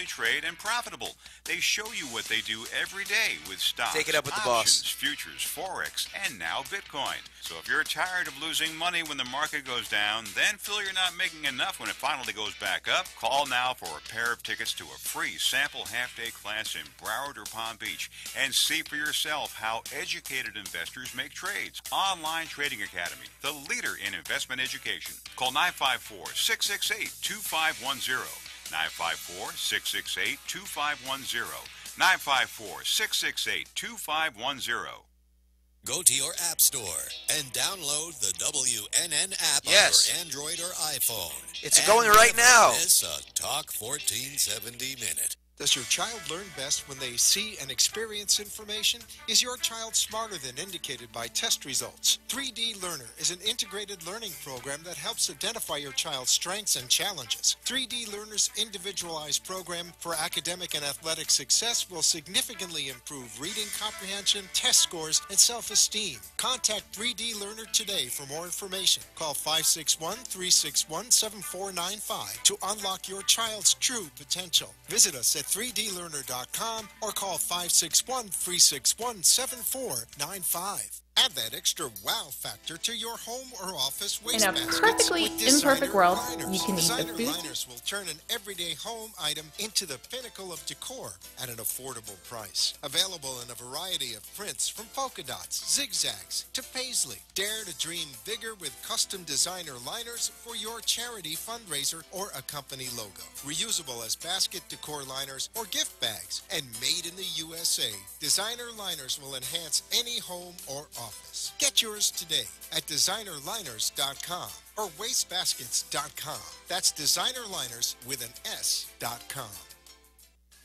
daily trade and profitable. They show you what they do every day with stocks, Take it up with the options, boss. futures, Forex, and now Bitcoin. So if you're tired of losing money when the market goes down, then feel you're not making enough when it finally goes back up, call now for a pair of tickets to a free sample half-day class in Broward or Palm Beach and see for yourself how educated investors make trades. Online Trading Academy, the leader in investment education. Call 954-668-2510. 954-668-2510. 954-668-2510. Go to your app store and download the WNN app Yes. on your Android or iPhone. It's And going right never now. Miss a Talk 1470 minute. Does your child learn best when they see and experience information? Is your child smarter than indicated by test results? 3D Learner is an integrated learning program that helps identify your child's strengths and challenges. 3D Learner's individualized program for academic and athletic success will significantly improve reading comprehension, test scores, and self-esteem. Contact 3D Learner today for more information. Call 561-361-7495 to unlock your child's true potential. Visit us at 3dlearner.com or call 561-361-7495. Add that extra wow factor to your home or office In a wastebaskets. perfectly with imperfect designer world, liners. you can eat the Designer food. liners will turn an everyday home item into the pinnacle of decor at an affordable price. Available in a variety of prints from polka dots, zigzags to paisley. Dare to dream bigger with custom designer liners for your charity fundraiser or a company logo. Reusable as basket decor liners or gift bags. And made in the USA, designer liners will enhance any home or office. Get yours today at designerliners.com or wastebaskets.com. That's designerliners with an S.com.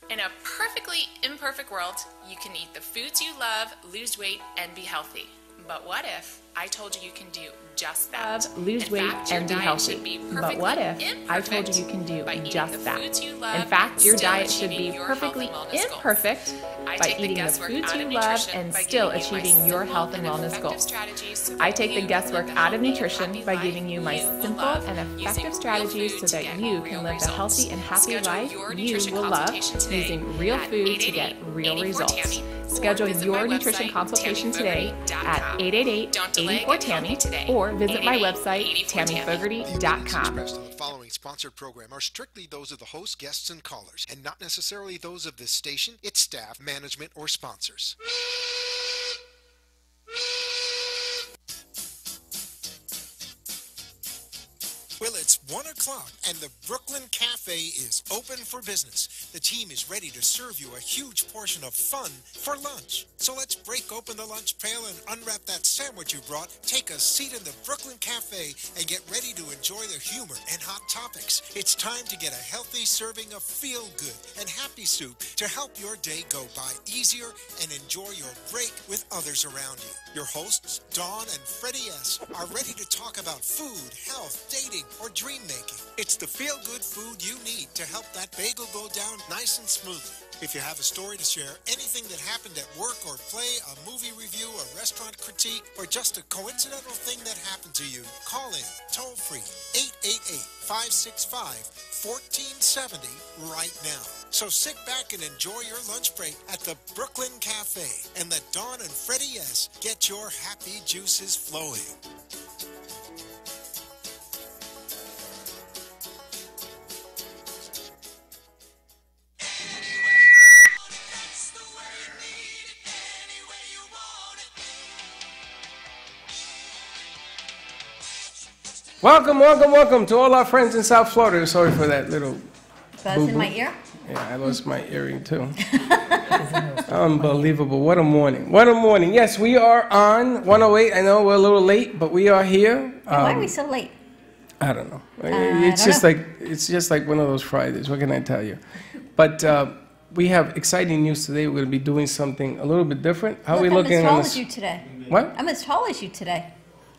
In a perfectly imperfect world, you can eat the foods you love, lose weight, and be healthy. But what if I told you you can do just that? Lose In weight fact, your and be diet healthy. should be But what if perfectly I told imperfect you you can do by eating just the that? foods you love In fact, and your still diet should be achieving your health perfectly and wellness goals. imperfect I by take the eating the guesswork foods out you of love nutrition and by still giving you my achieving your simple health and wellness effective goals. strategies so I that take the you guesswork live a out of healthy and nutrition happy by life giving you my you will simple love, and using effective real strategies food so to that get you real can live the results. healthy and happy Schedule life your you nutrition will love consultation today using real at food to get real results. Schedule your nutrition consultation today at 888-84-TAMMY or visit my website, The opinions tammyfogarty.com. expressed in the following sponsored program are strictly those of the host, guests, and callers, and not necessarily those of this station, its staff, management, or sponsors. Well, it's 1 o'clock and the Brooklyn Cafe is open for business. The team is ready to serve you a huge portion of fun for lunch. So let's break open the lunch pail and unwrap that sandwich you brought, take a seat in the Brooklyn Cafe, and get ready to enjoy the humor and hot topics. It's time to get a healthy serving of feel-good and happy soup to help your day go by easier and enjoy your break with others around you. Your hosts, Dawn and Freddy S., are ready to talk about food, health, dating, or dream making. It's the feel-good food you need to help that bagel go down nice and smoothly. If you have a story to share, anything that happened at work or play, a movie review, a restaurant critique, or just a coincidental thing that happened to you, call in toll-free 888-565-1470 right now. So sit back and enjoy your lunch break at the Brooklyn Cafe and let Dawn and Freddy S. get your happy juices flowing. Welcome to all our friends in South Florida. Sorry for that little Buzz in my ear? Yeah, I lost my earring too. Unbelievable. What a morning. What a morning. Yes, we are on 108. I know we're a little late, but we are here. Why are we so late? I don't know. It's just like one of those Fridays. What can I tell you? But we have exciting news today. We're going to be doing something a little bit different. How are we looking I'm as on tall this? as you today. What? I'm as tall as you today.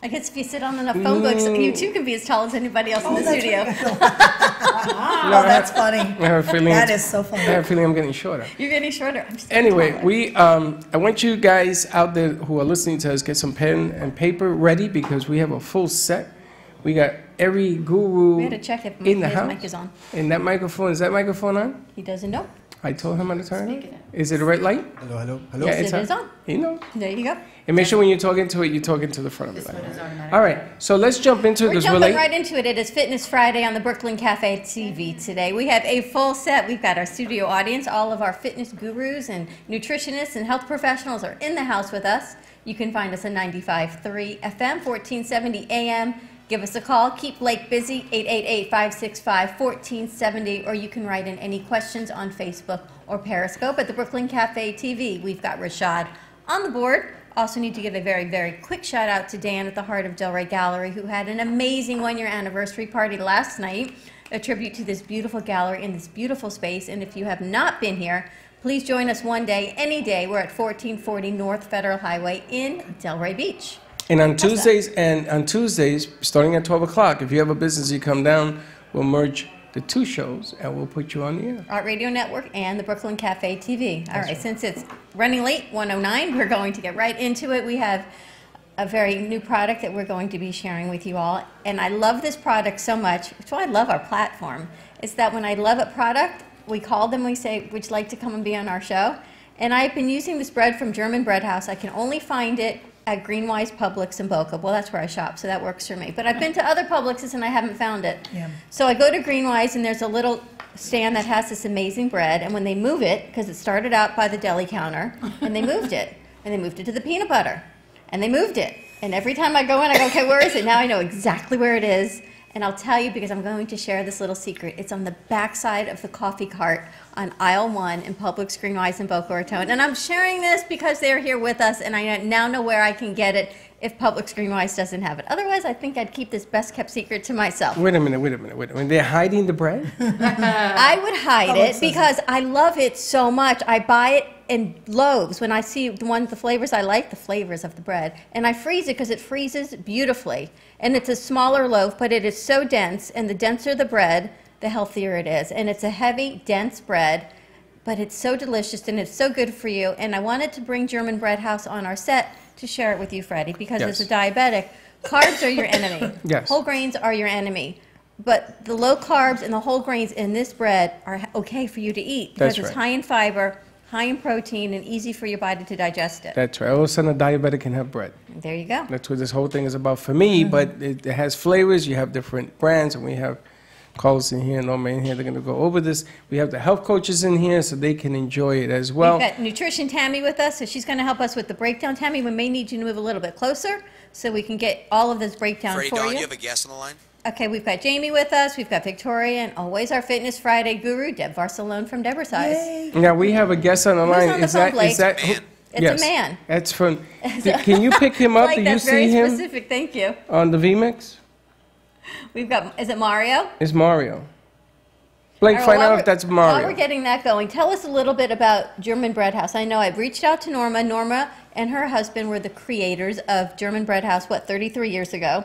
I guess if you sit on enough phone books, you too can be as tall as anybody else in the studio. Oh, that's funny. I have a feeling That is so funny. I have a feeling I'm getting shorter. You're getting shorter. I'm still Anyway, taller. I want you guys out there who are listening to us get some pen and paper ready because we have a full set. We got every guru We had to check if in the his house. mic is on. And that microphone, is that microphone on? He doesn't know. I told him how to turn Speaking it. it. Is it a red light? Hello, hello, hello. Yeah, Yes, it is on. He knows. There you go. And make sure when you're talking to it, you're talking to the front of This it. one is automatic. All right, so let's jump into it We're because jumping right into it. It is Fitness Friday on the Brooklyn Cafe TV today. We have a full set. We've got our studio audience. All of our fitness gurus and nutritionists and health professionals are in the house with us. You can find us on 95.3 FM, 1470 AM. Give us a call. Keep Blake busy, 888-565-1470, or you can write in any questions on Facebook or Periscope at the Brooklyn Cafe TV. We've got Rashad on the board. Also need to give a very, very quick shout out to Dan at the Heart of Delray Gallery, who had an amazing one-year anniversary party last night, a tribute to this beautiful gallery in this beautiful space. And if you have not been here, please join us one day, any day. We're at 1440 North Federal Highway in Delray Beach. And on Tuesdays, starting at 12 o'clock, if you have a business, you come down, we'll merge the two shows and we'll put you on the air. Art Radio Network and the Brooklyn Cafe TV. All right, since it's running late, 1:09, we're going to get right into it. We have a very new product that we're going to be sharing with you all. And I love this product so much. That's why I love our platform. It's that when I love a product, we call them, we say, would you like to come and be on our show? And I've been using this bread from German Bread House. I can only find it at Greenwise, Publix, and Boca. Well, that's where I shop, so that works for me. But I've been to other Publixes and I haven't found it. Yeah. So I go to Greenwise and there's a little stand that has this amazing bread. And when they move it, because it started out by the deli counter, and they moved it. And they moved it to the peanut butter. And they moved it. And every time I go in, I go, okay, where is it? Now I know exactly where it is. And I'll tell you because I'm going to share this little secret. It's on the backside of the coffee cart on aisle 1 in Publix, Greenwise, and Boca Raton. And I'm sharing this because they're here with us, and I now know where I can get it if Publix, Greenwise doesn't have it. Otherwise, I think I'd keep this best-kept secret to myself. Wait a minute. They're hiding the bread? I would hide it because I love it so much. I buy it in loaves when I see the flavors I like, the flavors of the bread. And I freeze it because it freezes beautifully. And it's a smaller loaf, but it is so dense, and the denser the bread, the healthier it is. And it's a heavy, dense bread, but it's so delicious and it's so good for you. And I wanted to bring German Bread House on our set to share it with you, Freddie, because as a diabetic, carbs are your enemy. Yes. Whole grains are your enemy. But the low carbs and the whole grains in this bread are okay for you to eat because it's high in fiber, high in protein, and easy for your body to digest it. That's right. All of a sudden, a diabetic can have bread. There you go. That's what this whole thing is about for me, but it has flavors. You have different brands, and we have Carlos in here, Norma in here. They're going to go over this. We have the health coaches in here so they can enjoy it as well. We've got Nutrition Tammy with us, so she's going to help us with the breakdown. Tammy, we may need you to move a little bit closer so we can get all of this breakdown Freddie, for Dawn, you. you have a guest on the line? Okay, we've got Jamie with us. We've got Victoria, and always our Fitness Friday guru, Deb Varsalone from Deborah's Size. Now, we have a guest on the line. on the phone, Blake? Man. It's yes, a man. That's from. Can you pick him up? Like, Do you that's see very him specific. Thank you. on the VMix? We've got, is it Mario? It's Mario. Blake, All right, find while out we're- if that's While Mario. we're getting that going, tell us a little bit about German Bread House. I know I've reached out to Norma. Norma and her husband were the creators of German Bread House, 33 years ago?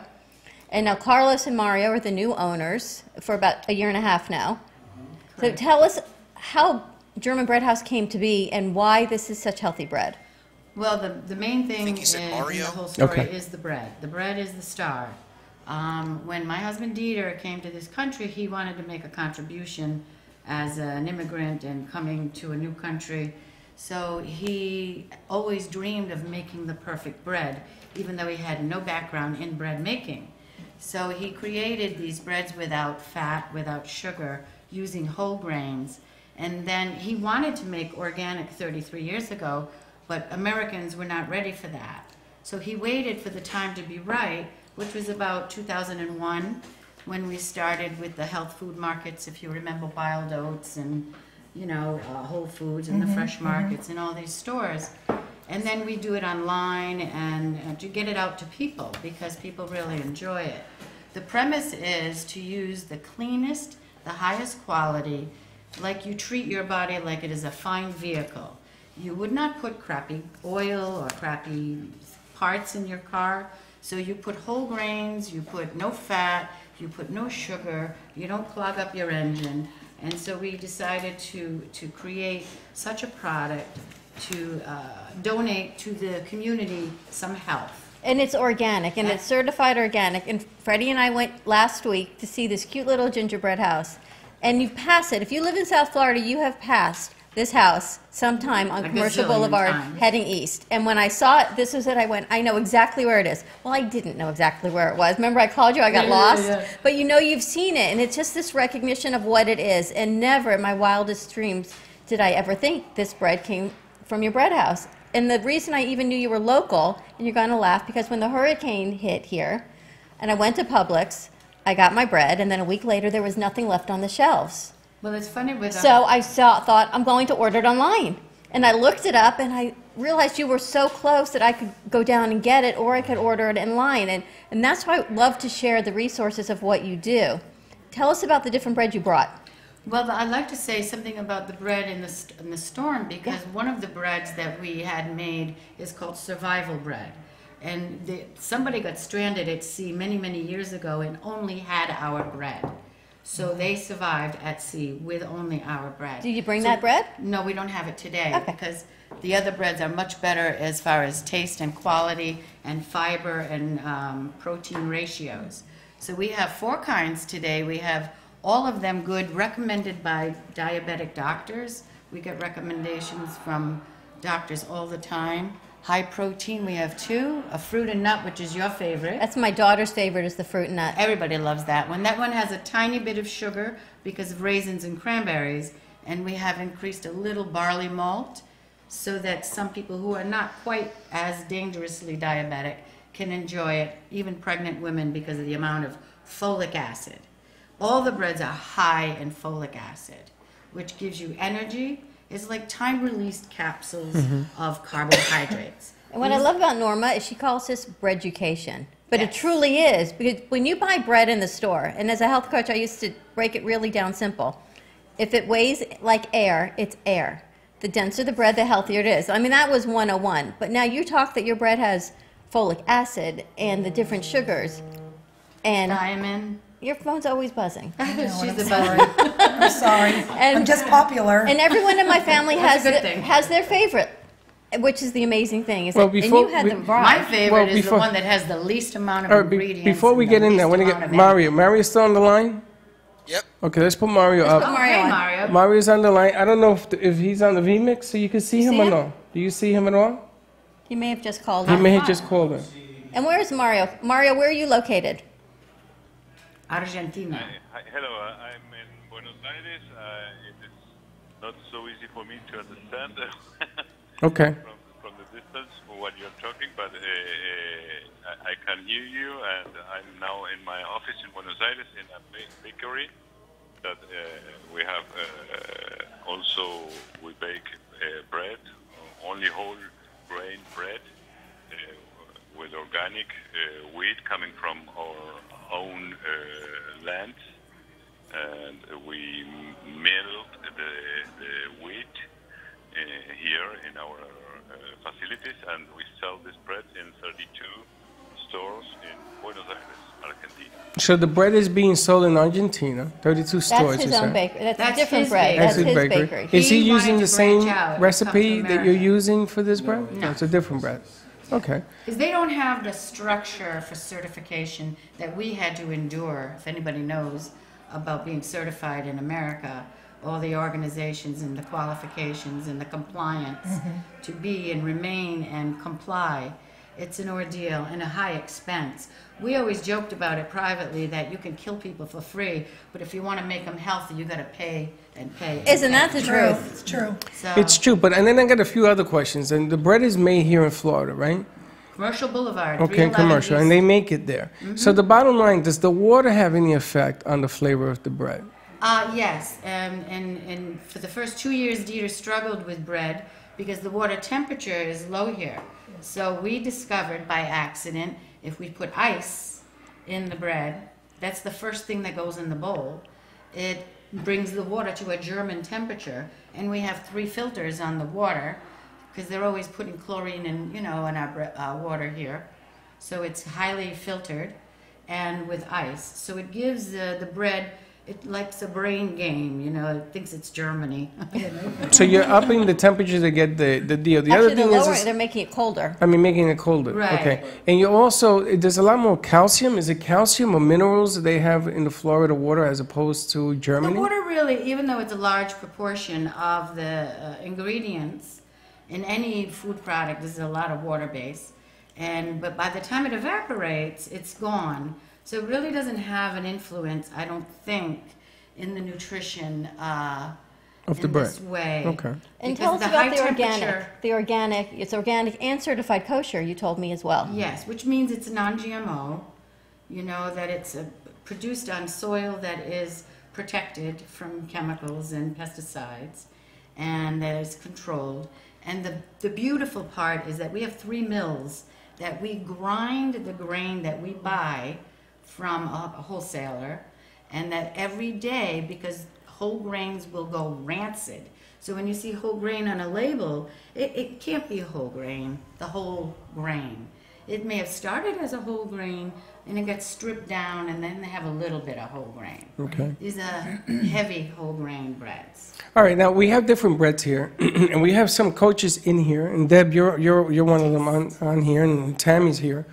And now Carlos and Mario are the new owners for about a year and a half now. So tell us how German Bread House came to be and why this is such healthy bread. Well, the main thing think he said in Mario? the whole story Okay. is the bread. The bread is the star. When my husband Dieter came to this country, he wanted to make a contribution as an immigrant and coming to a new country. So he always dreamed of making the perfect bread, even though he had no background in bread making. So he created these breads without fat, without sugar, using whole grains. And then he wanted to make organic 33 years ago, but Americans were not ready for that. So he waited for the time to be right, which was about 2001, when we started with the health food markets, if you remember Wild Oats and, Whole Foods and the fresh markets and all these stores. And then we do it online and to get it out to people because people really enjoy it. The premise is to use the cleanest, the highest quality, like you treat your body like it is a fine vehicle. You would not put crappy oil or crappy parts in your car. So you put whole grains, you put no fat, you put no sugar, you don't clog up your engine. And so we decided to create such a product to donate to the community some health. And it's organic, and it's certified organic. And Freddie and I went last week to see this cute little gingerbread house. And you pass it. If you live in South Florida, you have passed this house sometime on Commercial Boulevard heading east. And when I saw it, this was it, I went, I know exactly where it is. Well, I didn't know exactly where it was. Remember I called you, I got lost? But you know you've seen it, and it's just this recognition of what it is. And never in my wildest dreams did I ever think this bread came from your bread house. And the reason I even knew you were local, and you're going to laugh, because when the hurricane hit here, and I went to Publix, I got my bread, and then a week later there was nothing left on the shelves. Well, it's funny with So I thought, I'm going to order it online. And I looked it up, and I realized you were so close that I could go down and get it, or I could order it in line. And that's why I love to share the resources of what you do. Tell us about the different bread you brought. Well, I'd like to say something about the bread in the storm, because one of the breads that we had made is called survival bread. And somebody got stranded at sea many, many years ago and only had our bread. So they survived at sea with only our bread. Do you bring that bread? No, we don't have it today, because the other breads are much better as far as taste and quality and fiber and protein ratios. So we have 4 kinds today. We have all of them good, recommended by diabetic doctors. We get recommendations from doctors all the time. High protein, we have 2. A fruit and nut, which is your favorite. That's my daughter's favorite, is the fruit and nut. Everybody loves that one. That one has a tiny bit of sugar because of raisins and cranberries. And we have increased a little barley malt so that some people who are not quite as dangerously diabetic can enjoy it, even pregnant women, because of the amount of folic acid. All the breads are high in folic acid, which gives you energy. It's like time-released capsules of carbohydrates. And what I love about Norma is she calls this breaducation. But it truly is, because when you buy bread in the store, and as a health coach I used to break it really down simple, if it weighs like air, it's air. The denser the bread, the healthier it is. I mean, that was 101. But now you talk that your bread has folic acid and the different sugars. And thiamine. Your phone's always buzzing. She's a buzzer. I'm sorry. I'm just popular. And everyone in my family has a good thing. has their favorite, which is the amazing thing. Is Well, and before you had we- them right. My favorite is the one that has the least amount of All right, ingredients. before we and get the in there, I least want to amount get of Mario. Mario's still on the line? Yep. Okay, let's put Mario up. put Mario Hey, on. Mario. Mario's on the line. I don't know if he's on the VMix, so you can see him see or him? no. Do you see him at all? He may have just called He in. may have just called in. And where's Mario? Mario, where are you located? Argentina. Hi, hello, I'm in Buenos Aires. It is not so easy for me to understand Okay. from the distance what you're talking, but I can hear you, and I'm now in my office in Buenos Aires in a bakery that we have also, we bake bread, only whole grain bread with organic wheat coming from our own land, and we milled the wheat here in our facilities, and we sell this bread in 32 stores in Buenos Aires, Argentina. So the bread is being sold in Argentina, 32 stores. That's his you own said? bakery. That's That's a different his bread. bakery. That's his bakery. Is he He using wanted the to branch same out and recipe come to that you're America. using for this bread? No, it's a different bread. Okay. Because they don't have the structure for certification that we had to endure. If anybody knows about being certified in America, all the organizations and the qualifications and the compliance to be and remain and comply, it's an ordeal and a high expense. We always joked about it privately that you can kill people for free, but if you want to make them healthy, you got to pay and pay. And Isn't that pay. the True. truth? It's true. So, It's true, but and then I got a few other questions. And the bread is made here in Florida, right? Commercial Boulevard. Okay, 311 commercial, and East. they make it there. So the bottom line, does the water have any effect on the flavor of the bread? Yes, and for the first 2 years, Dieter struggled with bread because the water temperature is low here. So we discovered by accident, if we put ice in the bread, that's the first thing that goes in the bowl. It brings the water to a German temperature, and we have 3 filters on the water because they're always putting chlorine in, in our water here. So it's highly filtered and with ice. So it gives the bread it likes a brain game, you know, it thinks it's Germany. So you're upping the temperature to get the deal. The other Actually, thing they're lowering, is, they're making it colder. I mean, making it colder. Right. Okay. And you also, there's a lot more calcium. Is it calcium or minerals that they have in the Florida water as opposed to The Germany? water really, even though it's a large proportion of the ingredients in any food product, there's a lot of water base. But by the time it evaporates, it's gone. So it really doesn't have an influence, I don't think, in the nutrition Of the in bread. this way. Okay. And Because tell us the about high the organic. temperature- The organic, it's organic and certified kosher, you told me as well. Yes, which means it's non-GMO, you know, that it's produced on soil that is protected from chemicals and pesticides, and that is controlled. And the beautiful part is that we have 3 mills that we grind the grain that we buy from a wholesaler, and that every day, because whole grains will go rancid. So when you see whole grain on a label, it can't be a whole grain, the whole grain. It may have started as a whole grain, and it gets stripped down, and then they have a little bit of whole grain. Okay. These are heavy whole grain breads. All right, now we have different breads here, and we have some coaches in here, and Deb, you're one of them on here, and Tammy's here.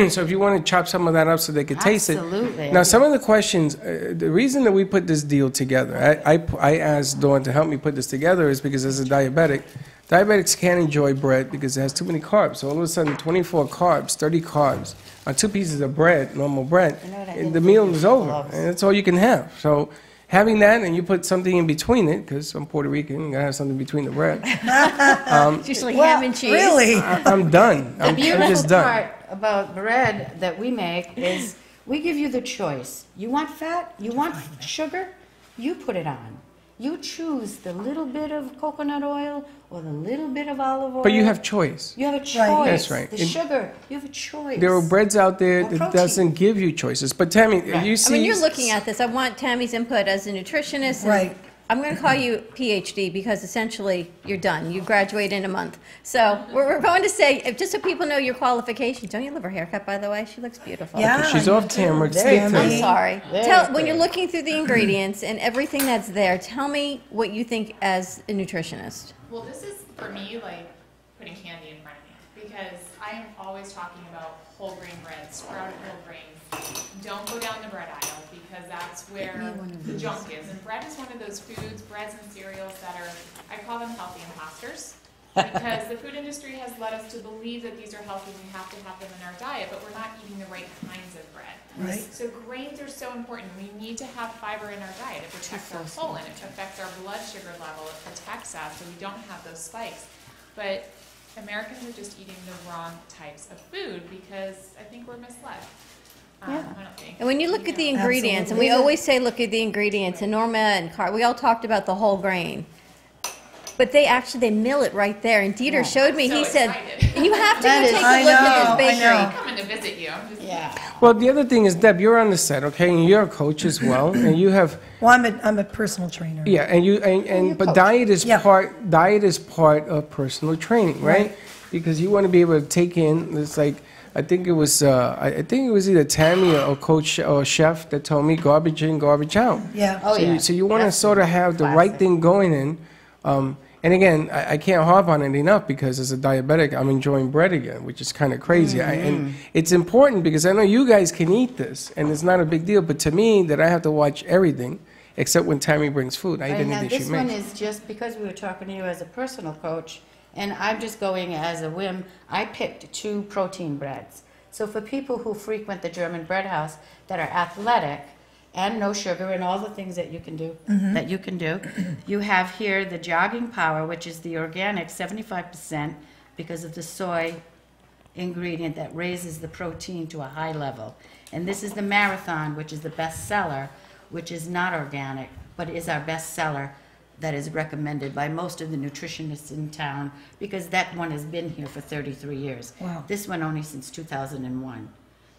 So if you want to chop some of that up so they could taste it. Absolutely. Now, some of the questions, the reason that we put this deal together, I asked Dawn to help me put this together is because as a diabetic, diabetics can't enjoy bread because it has too many carbs. So all of a sudden, 24 carbs, 30 carbs on 2 pieces of bread, normal bread, You know what, I and didn't the think meal you is put over, gloves. and that's all you can have. So having that, and you put something in between it, because I'm Puerto Rican, you gotta have something between the bread. It's usually ham and cheese. Really? I'm done. The I'm beautiful just done. part about bread that we make is we give you the choice. You want fat? You want sugar? You put it on. You choose the little bit of coconut oil or the little bit of olive oil. But you have choice. You have a choice. Right. That's right. The sugar, you have a choice. There are breads out there Or that protein. doesn't give you choices. But Tammy, Right. you see, I mean, you're looking at this. I want Tammy's input as a nutritionist. And Right. I'm going to call you PhD because essentially you're done. You graduate in a month. So we're going to say, just so people know your qualifications. Don't you love her haircut, by the way? She looks beautiful. Yeah. she's off camera. Stick to I'm it. sorry. Very When good. you're looking through the ingredients and everything that's there, tell me what you think as a nutritionist. Well, this is, for me, like putting candy in front of me because I am always talking about whole grain bread, sprouted whole grains. Don't go down the bread aisle because that's where the junk is. And bread is one of those foods, breads and cereals that are, I call them healthy imposters. Because the food industry has led us to believe that these are healthy and we have to have them in our diet, but we're not eating the right kinds of bread. Right. So grains are so important. We need to have fiber in our diet. It protects our colon, it affects our blood sugar level, it protects us so we don't have those spikes. But Americans are just eating the wrong types of food because I think we're misled. I don't think. And when you look at the Yeah. ingredients, and we Absolutely. always say look at the ingredients, and Norma and we all talked about the whole grain. But they mill it right there. And Dieter showed me, So he said, excited. and you have to That go is- take a I look know, at I this bakery. know. I'm coming to visit you. I'm just, Yeah. Well, the other thing is, Deb, you're on the set, okay, and you're a coach as well, and you have, Well, I'm a personal trainer. yeah, and but coach. diet is Yeah. diet is part of personal training, right? Because you want to be able to take in. It's like I think it was either Tammy or coach or chef that told me garbage in, garbage out. Yeah. Oh, yeah. So you want to That's sort of have the right classic. thing going in. And again, I can't harp on it enough because as a diabetic, I'm enjoying bread again, which is kind of crazy. And it's important because I know you guys can eat this, and it's not a big deal. But to me, that I have to watch everything, except when Tammy brings food. I eat Right, now, anything she this one makes. is just because we were talking to you as a personal coach, and I'm just going as a whim. I picked 2 protein breads. So for people who frequent the German bread house that are athletic and no sugar and all the things that you can do, you have here the jogging power, which is the organic 75% because of the soy ingredient that raises the protein to a high level. And this is the marathon, which is the best seller, which is not organic, but is our best seller that is recommended by most of the nutritionists in town because that one has been here for 33 years. Wow. This one only since 2001.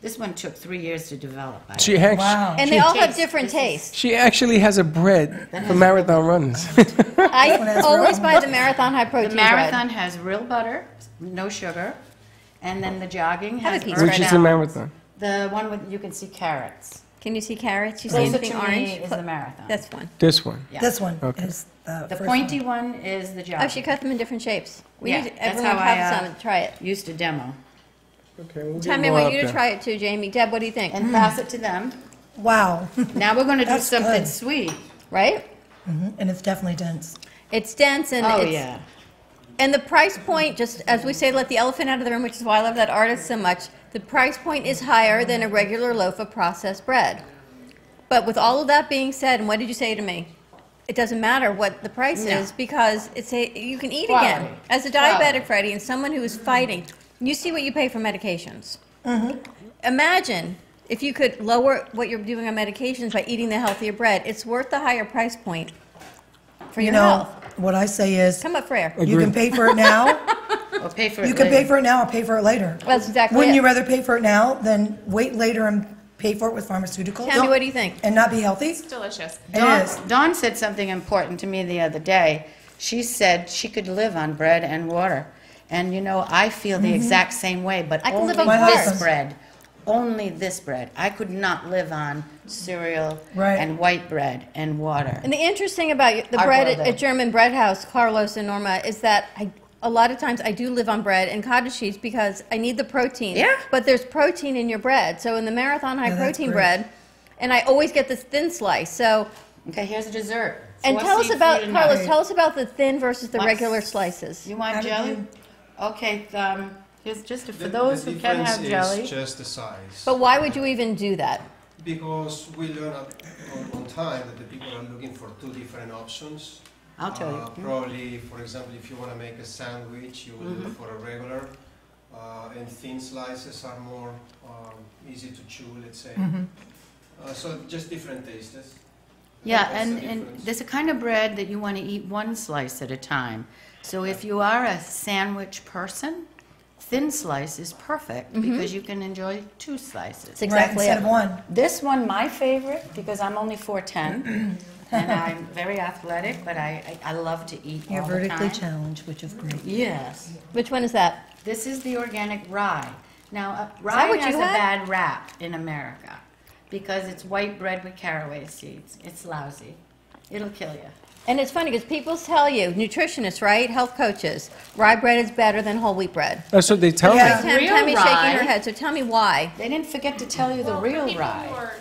This one took 3 years to develop. She actually, Wow. And they all have tastes- different this is- tastes. she actually has a bread for marathon runners. I has always real- buy the Marathon high protein The bread. marathon has real butter, no sugar, and then the jogging Have a has piece earth Which is a balance. marathon. The one with, you can see carrots. Can you see carrots? You see Closer anything to orange? me is the marathon. That's one. This one. Yeah. This one Okay. is the The first pointy one. one is the jogger. Oh, she cut them in different shapes. We Yeah, need that's everyone how I, have some and try it. used to demo. Okay, we'll Tell get me, I more want up you to there. try it too, Jamie. Deb, what do you think? And pass it to them. Wow. Now we're going to do That's something good. sweet. Right? And it's definitely dense. It's dense and Oh, it's, yeah. and the price point, just as we say, let the elephant out of the room, which is why I love that artist so much. The price point is higher than a regular loaf of processed bread. But with all of that being said, and what did you say to me? It doesn't matter what the price No. is because you can eat Quality. again. As a Quality. diabetic, Freddie, and someone who is fighting, you see what you pay for medications. Imagine if you could lower what you're doing on medications by eating the healthier bread. It's worth the higher price point for You your know, health. what I say is, Come up, Freya. you can pay for it now. Or pay for it You can later. pay for it now or pay for it later. That's exactly Wouldn't it. you rather pay for it now than wait later and pay for it with pharmaceuticals? Tell me, what do you think? And not be healthy? It's delicious. It is. Dawn said something important to me the other day. She said she could live on bread and water. And you know, I feel the exact same way, but I can only live on My this husband. bread. Only this bread. I could not live on cereal Right. and white bread and water. And the interesting about the Our bread brother. at German Bread House, Carlos and Norma, is that a lot of times I do live on bread and cottage cheese because I need the protein. Yeah. But there's protein in your bread. So in the Marathon High Yeah, that's Protein great. bread, and I always get this thin slice. So, Okay, here's a dessert. and Four tell us seafood about, and Carlos, nuts. tell us about the thin versus the What's- regular slices. You want How did jelly? you- Okay, here's just for those the who can have difference jelly. is just the size. But why would you even do that? Because we learned on time that the people are looking for two different options. I'll tell you. Probably, for example, if you want to make a sandwich, you will look for a regular, and thin slices are more easy to chew, let's say. So just different tastes. Yeah, That's the and difference. there's a kind of bread that you want to eat one slice at a time. So if you are a sandwich person, thin slice is perfect because you can enjoy two slices. It's Right, exactly instead it. of one. This one, my favorite, because I'm only 4'10", and I'm very athletic, but I love to eat You're all the vertically time. challenged, which is great. Yes. Which one is that? This is the organic rye. Now, that rye what has you a had? bad rap in America because it's white bread with caraway seeds. It's lousy. It'll kill you. And it's funny because people tell you, nutritionists, right, health coaches, rye bread is better than whole wheel bread. That's what they tell Yeah. me. Real Tammy's rye. shaking her head, so tell me why. They didn't forget to tell you the Well, real for people rye. who are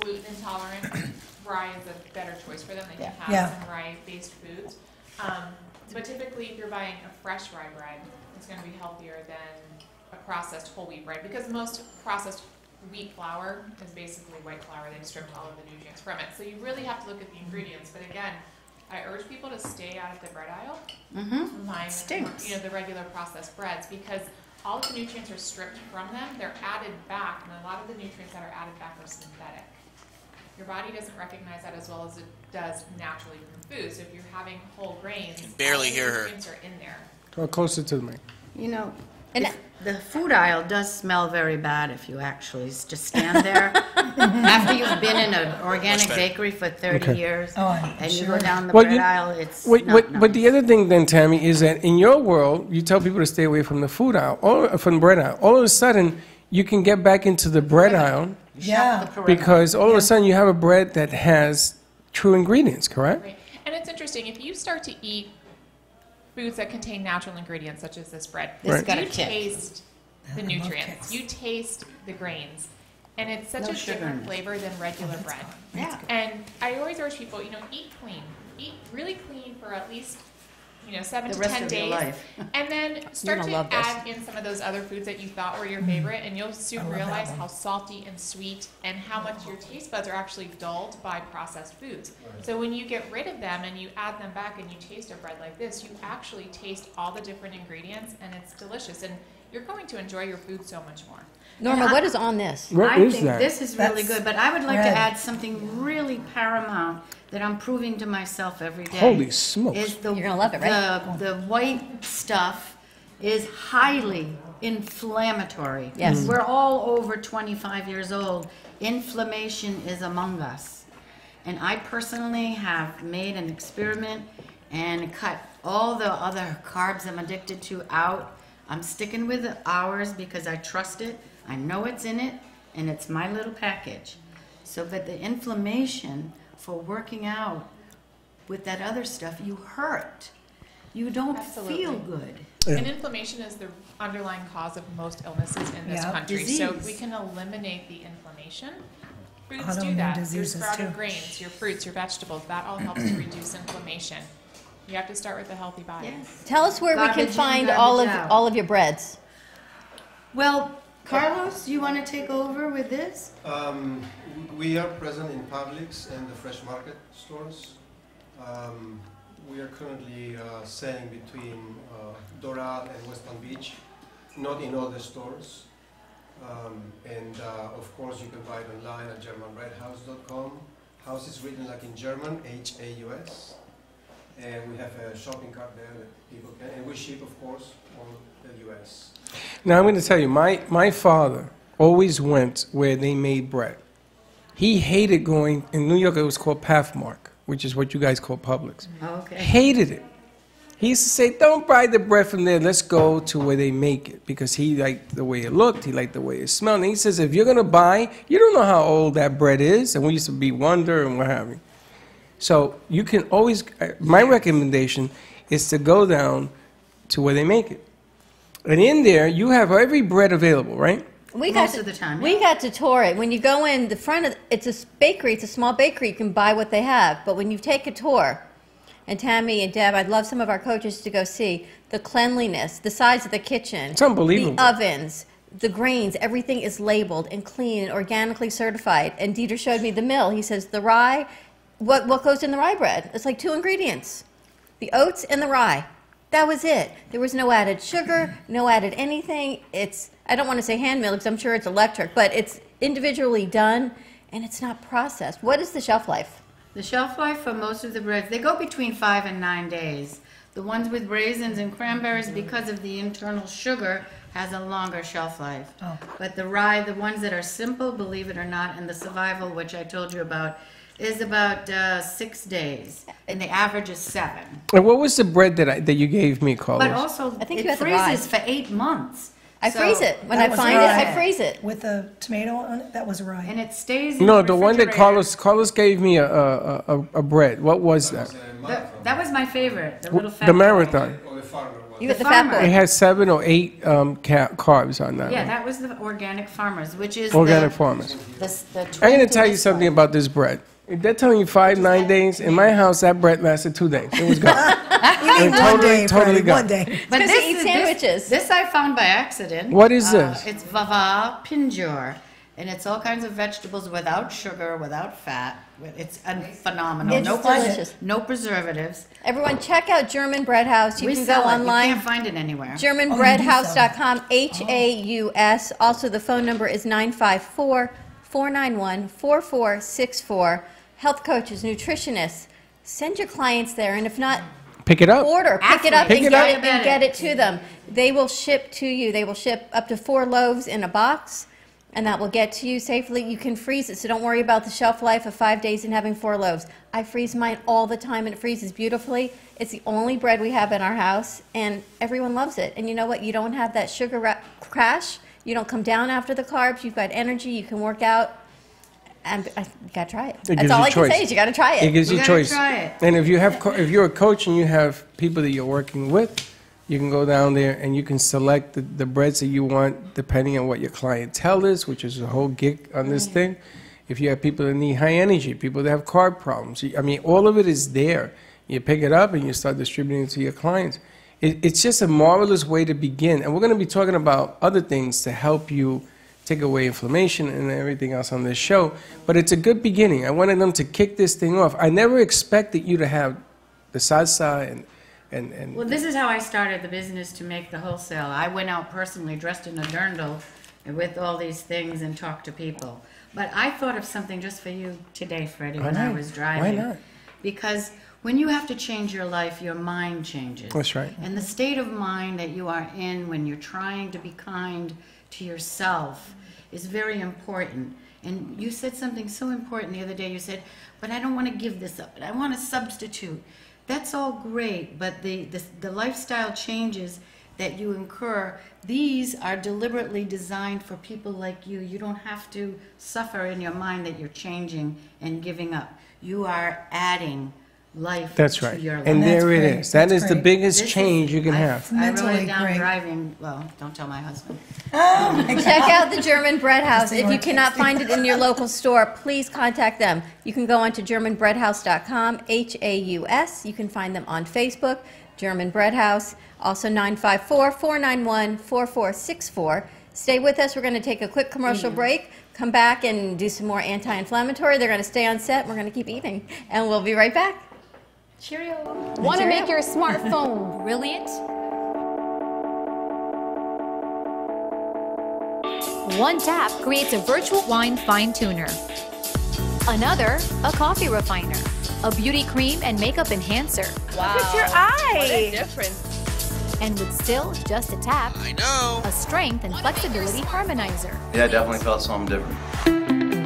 gluten intolerant, rye is a better choice for them. They can have Yeah. some rye-based foods. But typically, if you're buying a fresh rye bread, it's going to be healthier than a processed whole wheat bread because most processed wheat flour is basically white flour. They stripped all of the nutrients from it. So you really have to look at the ingredients. But again, I urge people to stay out of the bread aisle. Buying Stinks. the regular processed breads because all of the nutrients are stripped from them. They're added back, and a lot of the nutrients that are added back are synthetic. Your body doesn't recognize that as well as it does naturally from food. So if you're having whole grains, barely all the hear her. nutrients are in there. Go closer to the mic. You know, And the food aisle does smell very bad if you actually just stand there. After you've been in an organic bakery for 30 Okay. years, Oh, I'm and you sure. go down the Well, bread you- aisle, it's Wait, not but the nice. other thing then, Tammy, is that in your world, you tell people to stay away from the food aisle, or from the bread aisle. All of a sudden, you can get back into the bread aisle Yeah. The perimeter. because all of a sudden you have a bread that has true ingredients, correct? Right. And it's interesting, if you start to eat foods that contain natural ingredients, such as this bread, This Right. got a you kick. taste the nutrients, you taste the grains, and it's such No a sugar in different it. flavor than regular bread. Yeah. And I always urge people, eat clean. Eat really clean for at least, 7 The to rest 10 of your days. life. And then start gonna to love this. add in some of those other foods that you thought were your favorite, and you'll soon realize how salty and sweet and how much your taste buds are actually dulled by processed foods. So when you get rid of them and you add them back and you taste a bread like this, you actually taste all the different ingredients, and it's delicious. And you're going to enjoy your food so much more. Norma, what is on this? What I is think that? this is really That's good, but I would like bread. to add something really paramount that I'm proving to myself every day. Holy smokes. Is the, You're gonna love it, right? The white stuff is highly inflammatory. Yes. We're all over 25 years old. Inflammation is among us. And I personally have made an experiment and cut all the other carbs I'm addicted to out. I'm sticking with ours because I trust it. I know it's in it, and it's my little package. So, but the inflammation for working out with that other stuff, you hurt. You don't feel good. Yeah. And inflammation is the underlying cause of most illnesses in this Yeah. country. Disease. So if we can eliminate the inflammation, foods do Autoimmune that. Your diseases, sprouted too. grains, your fruits, your vegetables, that all helps to reduce inflammation. You have to start with a healthy body. Yes. Tell us where we Garbage can in, find garbage out. all of your breads. Well, Carlos, you want to take over with this? We are present in Publix and the fresh market stores. We are currently selling between Doral and West Palm Beach, not in all the stores. Of course, you can buy it online at GermanBreadHouse.com. House is written like in German, H-A-U-S. And we have a shopping cart there that people can, and we ship, of course, all the U.S. Now, I'm going to tell you, my father always went where they made bread. He hated going, in New York it was called Pathmark, which is what you guys call Publix. Okay. Hated it. He used to say, don't buy the bread from there, let's go to where they make it. Because he liked the way it looked, he liked the way it smelled. And he says, if you're going to buy, you don't know how old that bread is. And we used to be wonder and what have you. So you can always, my recommendation is to go down to where they make it. And in there, you have every bread available, right? Most of the time, We yeah. got to tour it. When you go in the front of, it's a bakery, it's a small bakery, you can buy what they have. But when you take a tour, and Tammy and Deb, I'd love some of our coaches to go see the cleanliness, the size of the kitchen. It's unbelievable. The ovens, the grains, everything is labeled and clean and organically certified. And Dieter showed me the mill. He says the rye, what goes in the rye bread? It's like 2 ingredients, the oats and the rye. That was it. There was no added sugar, no added anything. It's, I don't want to say hand milled because I'm sure it's electric, but it's individually done and it's not processed. What is the shelf life? The shelf life for most of the breads, they go between 5 and 9 days. The ones with raisins and cranberries, because of the internal sugar, has a longer shelf life. Oh. But the rye, the ones that are simple, believe it or not, and the survival, which I told you about, is about 6 days, and the average is 7. And what was the bread that you gave me, Carlos? But also, I think you it had the rye. freezes for 8 months. I So- freeze it. When That I was find it, rye. I freeze it. With the tomato on it, that was right. And it stays in No, the the one that refrigerator. Carlos gave me a bread. What was that? That was my favorite, the little fat The boy. marathon. Or the farmer one. You got the farmer. fat It boy. has 7 or 8 carbs on that. Yeah, one. that was the organic farmers, which is Organic the, farmers. the I'm going to twin tell you this something one. about this bread. If they're telling you 5, 9 days, in my house that bread lasted 2 days. It was gone. You need one totally- day, totally Freddie, gone. one day. But Because this you eat is- sandwiches. This I found by accident. What is this? It's vava pinjor, and it's all kinds of vegetables without sugar, without fat. It's phenomenal. It's no delicious. No preservatives. Everyone, check out German Bread House. You We can go sell it. online. You can't find it anywhere. GermanBreadHouse.com, H-A-U-S. Also, the phone number is 954-491-4464. Health coaches, nutritionists, send your clients there, and if not, Pick it up. order, pick it up, Pick and, it get up. it, and get it to them. They will ship to you. They will ship up to 4 loaves in a box, and that will get to you safely. You can freeze it, so don't worry about the shelf life of 5 days and having 4 loaves. I freeze mine all the time, and it freezes beautifully. It's the only bread we have in our house, and everyone loves it. And you know what? You don't have that sugar crash. You don't come down after the carbs. You've got energy. You can work out. And you gotta try it. It That's gives all you I can choice. say is you gotta try It it. gives you gotta choice. try it. And if you have, if you're a coach and you have people that you're working with, you can go down there and you can select the breads that you want depending on what your clientele is, which is a whole gig on this thing. If you have people that need high energy, people that have carb problems, I mean, all of it is there. You pick it up and you start distributing it to your clients. It's just a marvelous way to begin. And we're going to be talking about other things to help you take away inflammation and everything else on this show. But it's a good beginning. I wanted them to kick this thing off. I never expected you to have the salsa and Well, this is how I started the business to make the wholesale. I went out personally dressed in a dirndl and with all these things and talked to people. But I thought of something just for you today, Freddie, when I was driving. Why not? Because when you have to change your life, your mind changes. That's right. And the state of mind that you are in when you're trying to be kind to yourself is very important. And you said something so important the other day. You said, but I don't want to give this up. I want to substitute. That's all great, but the lifestyle changes that you incur, these are deliberately designed for people like you. You don't have to suffer in your mind that you're changing and giving up. You are adding life That's to right. your life. And there it great. is. That That's is the great. biggest change you can have. I wrote Mentally it down great. driving. Well, don't tell my husband. Check out the German Bread House. If you cannot find it in your local store, please contact them. You can go on to GermanBreadHouse.com, Haus. You can find them on Facebook, German Bread House, also 954-491-4464. Stay with us. We're going to take a quick commercial break, come back and do some more anti-inflammatory. They're going to stay on set, and we're going to keep eating. And we'll be right back. Cheerio. Want to make your smartphone brilliant? One tap creates a virtual wine fine tuner. Another, a coffee refiner. A beauty cream and makeup enhancer. Wow. Look at your eye. What a difference. And with still just a tap, I know. a strength and flexibility harmonizer. Yeah, I definitely felt something different.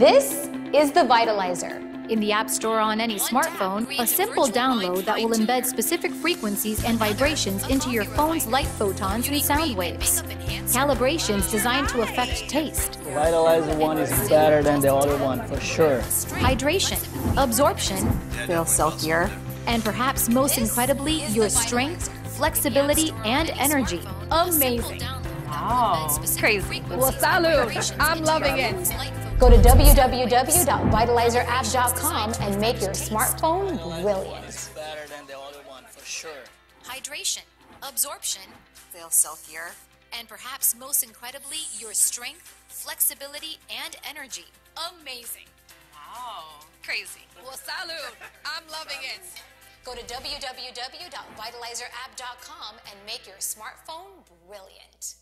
This is the Vitalizer. In the App Store on any smartphone, a simple download that will embed specific frequencies and vibrations into your phone's light photons and sound waves. Calibrations designed to affect taste. The Vitalizer one is better than the other one, for sure. Hydration, absorption, Feel silkier. and perhaps most incredibly, your strength, flexibility, and energy. Amazing. Wow. Crazy. Well, salud. I'm loving it. Go to www.vitalizerapp.com and make your smartphone brilliant. It's better than the other one, for sure. Hydration, absorption, Feel silkier. and perhaps most incredibly, your strength, flexibility, and energy. Amazing. Wow. Crazy. Well, salud. I'm loving it. Go to www.vitalizerapp.com and make your smartphone brilliant.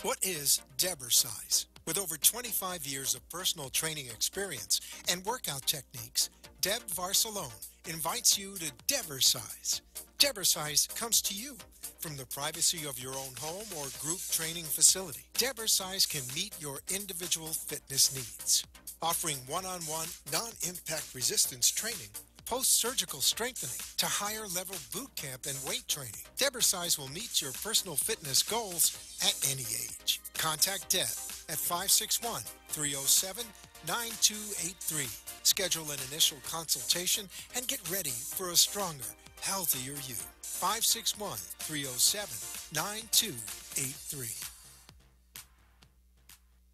What is Debersize? With over 25 years of personal training experience and workout techniques, Deb Varsalone invites you to Debersize. Debersize comes to you from the privacy of your own home or group training facility. Debersize can meet your individual fitness needs, offering one-on-one, non-impact resistance training, post-surgical strengthening to higher level boot camp and weight training. Debersize will meet your personal fitness goals at any age. Contact Deb at 561-307-9283. Schedule an initial consultation and get ready for a stronger, healthier you. 561-307-9283.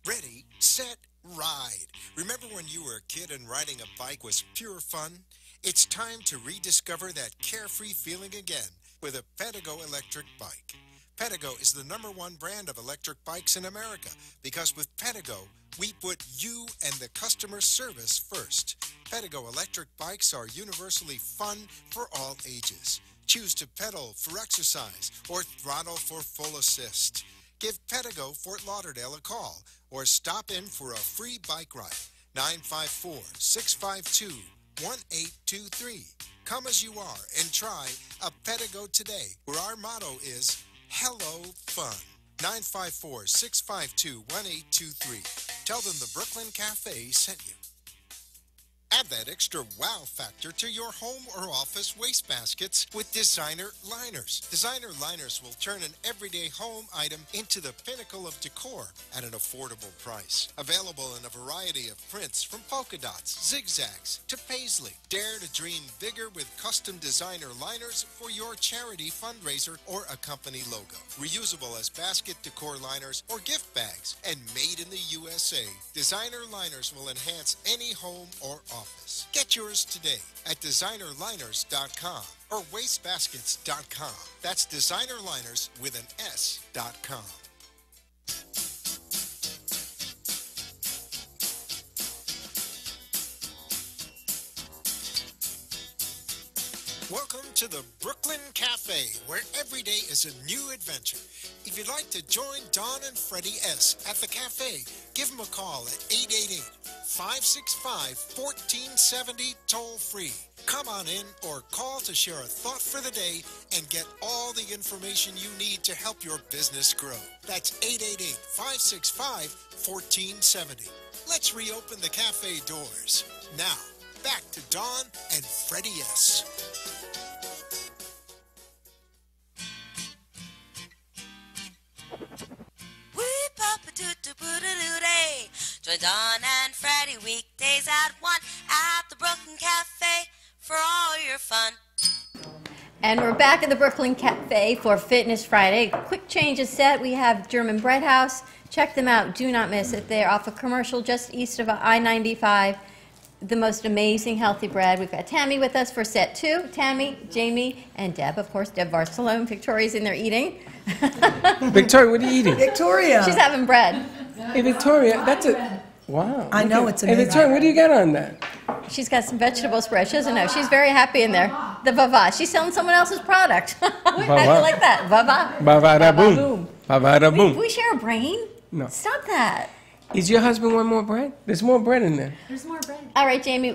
Ready, set, ride. Remember when you were a kid and riding a bike was pure fun? It's time to rediscover that carefree feeling again with a Pedigo electric bike. Pedigo is the #1 brand of electric bikes in America because with Pedigo, we put you and the customer service first. Pedigo electric bikes are universally fun for all ages. Choose to pedal for exercise or throttle for full assist. Give Pedigo Fort Lauderdale a call or stop in for a free bike ride. 954-652-1823. Come as you are and try a Pedigo today, where our motto is Hello Fun. 954-652-1823. Tell them the Brooklyn Cafe sent you. Add that extra wow factor to your home or office wastebaskets with designer liners. Designer liners will turn an everyday home item into the pinnacle of decor at an affordable price. Available in a variety of prints from polka dots, zigzags to paisley. Dare to dream bigger with custom designer liners for your charity fundraiser or a company logo. Reusable as basket decor liners or gift bags and made in the USA. Designer liners will enhance any home or office. Get yours today at designerliners.com or wastebaskets.com. That's designerliners with an S.com. Welcome to the Brooklyn Cafe, where every day is a new adventure. If you'd like to join Don and Freddy S. at the cafe, give them a call at 888-565-1470 toll-free. Come on in or call to share a thought for the day and get all the information you need to help your business grow. That's 888-565-1470. Let's reopen the cafe doors. Now, back to Don and Freddy S. for Dawn and Freddy, weekdays at 1 at the Brooklyn Cafe for all your fun. And we're back at the Brooklyn Cafe for Fitness Friday. Quick change of set. We have German Bread House. Check them out. Do not miss it. They're off a commercial just east of I-95. The most amazing healthy bread. We've got Tammy with us for set 2. Tammy, Jamie, and Deb. Of course, Deb Barcelone. Victoria's in there eating. Victoria, what are you eating? Victoria. She's having bread. Hey, Victoria, that's a... Wow. I know, it's amazing. Hey, Victoria, what do you got on that? She's got some vegetable spread. She doesn't know. She's very happy in there. The Vava. She's selling someone else's product. How do you like that? Vava. Ba-ba-da-boom. Ba-ba-da-boom. We share a brain? No. Stop that. Is your husband want more bread? There's more bread in there. There's more bread. All right, Jamie.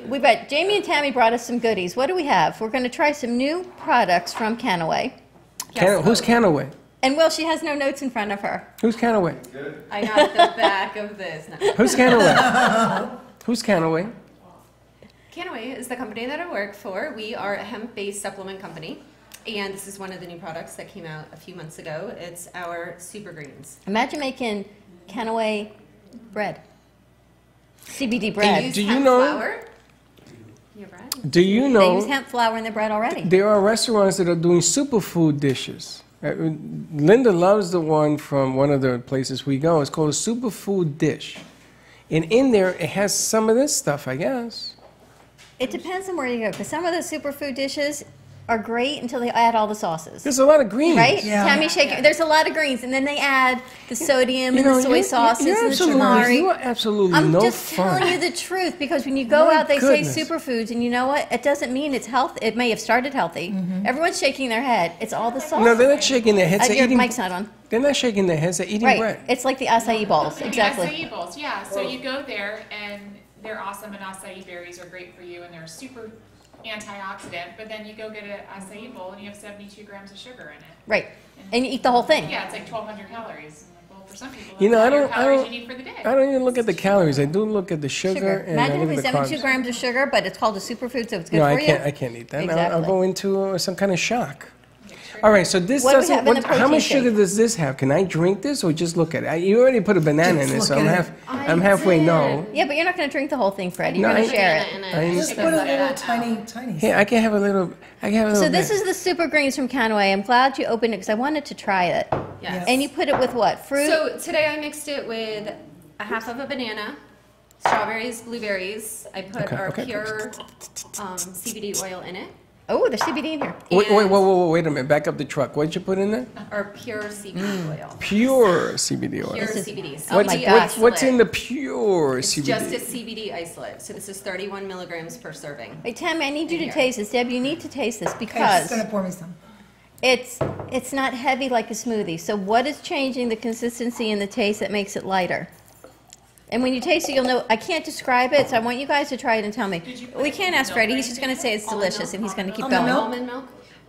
Jamie and Tammy brought us some goodies. What do we have? We're going to try some new products from Canaway. Who's Canaway? And Will, she has no notes in front of her. Who's Canaway? I got the back of this. No. Who's Canaway? Who's Canaway? Canaway is the company that I work for. We are a hemp-based supplement company, and this is one of the new products that came out a few months ago. It's our Super Greens. Imagine making Canaway bread. CBD bread. Do you know? Flour. Do you They know? use hemp flour in their bread already. There are restaurants that are doing superfood dishes. Linda loves the one from one of the places we go. It's called a superfood dish. And in there, it has some of this stuff, I guess. It depends on where you go, because some of the superfood dishes are great until they add all the sauces. There's a lot of greens. Right? Yeah. Tammy shaking. There's a lot of greens, and then they add the sodium and the soy sauces and the tamari. You are absolutely I'm no just fun. telling you the truth, because when you go My out, they goodness. say superfoods, and you know what? It doesn't mean it's healthy. It may have started healthy. Everyone's shaking their head. It's all the sauce. No, they're not shaking their heads. They're Your eating, mic's not on. They're not shaking their heads. They're eating Right. bread. It's like the acai bowls. Exactly. Acai bowls, yeah. So you go there and they're awesome, and acai berries are great for you, and they're super antioxidant. But then you go get an acai bowl and you have 72 grams of sugar in it. Right. And you eat the whole thing. Yeah, it's like 1,200 calories. Well, for some people, You know, that's all your calories you need for the day. I don't even look at the calories. I do look at the sugar and I Imagine look having at the 72 carbs. grams of sugar, but it's called a superfood, so it's good No, for you. I can't eat that. Exactly. I'll go into some kind of shock. All right, so this What do we doesn't. have in the how protein much sugar shake? does this have? Can I drink this or just look at it? You already put a banana in it, so I'm halfway no. Yeah, but you're not going to drink the whole thing, Fred. You're No, going to I- share I it. Just put a little tiny. Hey, I can have a little. I can have a little. So this bit. is the Super Greens from Canaway. I'm glad you opened it because I wanted to try it. Yes. And you put it with what? Fruit? So today I mixed it with a half of a banana, strawberries, blueberries. I put our pure CBD oil in it. Oh, there's CBD in here. Wait a minute. Back up the truck. What'd you put in there? Our pure CBD oil. Pure CBD oil. Pure CBD. What's in the pure It's CBD? just a CBD isolate. So this is 31 milligrams per serving. Wait, Tammy, I need you to here. taste this. Deb, you need to taste this Okay, because she's gonna pour me some. it's not heavy like a smoothie. So what is changing the consistency and the taste that makes it lighter? And when you taste it, you'll know. I can't describe it, so I want you guys to try it and tell me. We can't ask Freddy. He's just going to say it's delicious, and he's going to keep going. Almond milk?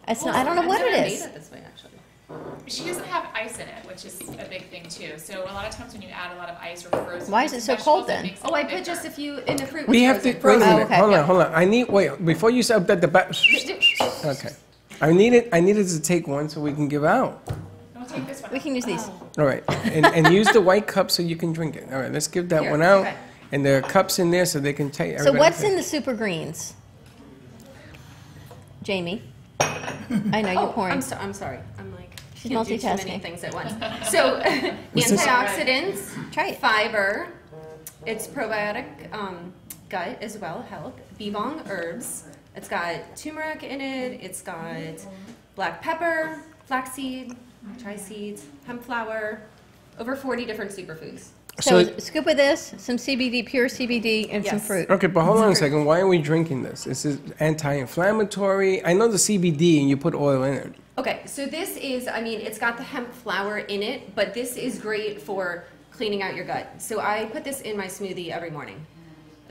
It's not, I don't know what it is. This way, actually. She doesn't have ice in it, which is a big thing too. So a lot of times when you add a lot of ice or frozen Why is it so cold vegetables, it then? makes it Oh, I put thicker. just a few in the fruit. We was have to frozen. wait a minute. okay, Hold yeah. on, hold on. I need before you say that the back. Okay, I needed to take one so we can give out. We'll take this one. We can use these. All right, and use the white cup so you can drink it. All right, let's give that Here, one out. okay. And there are cups in there so they can take. So what's in the Super Greens? Jamie? I know you're pouring. I'm sorry. I'm like, She's can't do too many multitasking. things at once. So, What's this? antioxidants, Try it. fiber, it's probiotic gut as well, health, bivong herbs. It's got turmeric in it. It's got black pepper, flaxseed, tri-seeds, hemp flour, over 40 different superfoods. So a scoop of this, some CBD, pure CBD, and some Yes. fruit. Okay, but hold on a second. Why are we drinking this? This is anti-inflammatory. I know the CBD and you put oil in it. Okay, so this is, I mean, it's got the hemp flour in it, but this is great for cleaning out your gut. So I put this in my smoothie every morning.